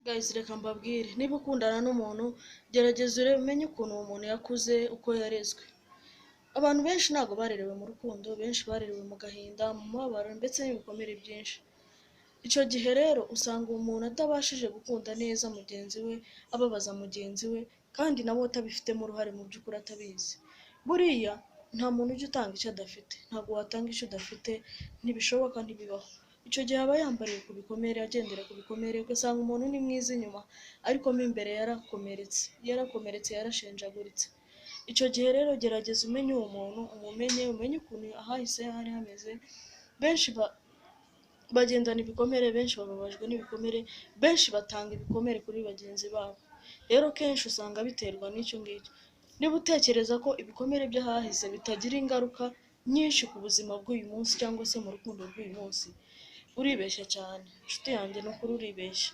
Guys, reka mbabwire, niba ukundana n'umuntu gerageza urebe umenye ukuntu uwo muntu yakuze, uko yarezwe. Abantu benshi ntabwo barerewe mu rukundo, benshi barerewe mu gahinda, mu mubabaro ndetse n'ibikomere byinshi. Icyo gihe rero usanga umuntu atabashije gukunda neza mugenzi we, ababaza mugenzi we, kandi nawe atabifitemo uruhare, mu by'ukuri atabizi. Buriya nta muntu ujya utanga icyo adafite, ntabwo watanga icyo udafite, ntibishoboka, ntibibaho. Icyo gihe aba yambariye ku bikomere, agendera ku bikomere, ugasanga umuntu ni mwiza inyuma ariko mo imbere yarakomeretse, yarashenjaguritse. Icyo gihe rero gerageza umenye uwo muntu, umenye ukuntu ahahise hari hameze. Benshi bagendana ibikomere, benshi bababajwe n'ibikomere, benshi batanga ibikomere kuri bagenzi babo. Rero kenshi usanga biterwa n'icyo ngicyo. Niba utekereza ko ibikomere by'ahahise bitagira ingaruka nyinshi ku buzima bw'uyu munsi cyangwa se mu rukundo rw'uyu munsi, uribeshya cyane. Inshuti yanjye, ni ukuri uribeshya.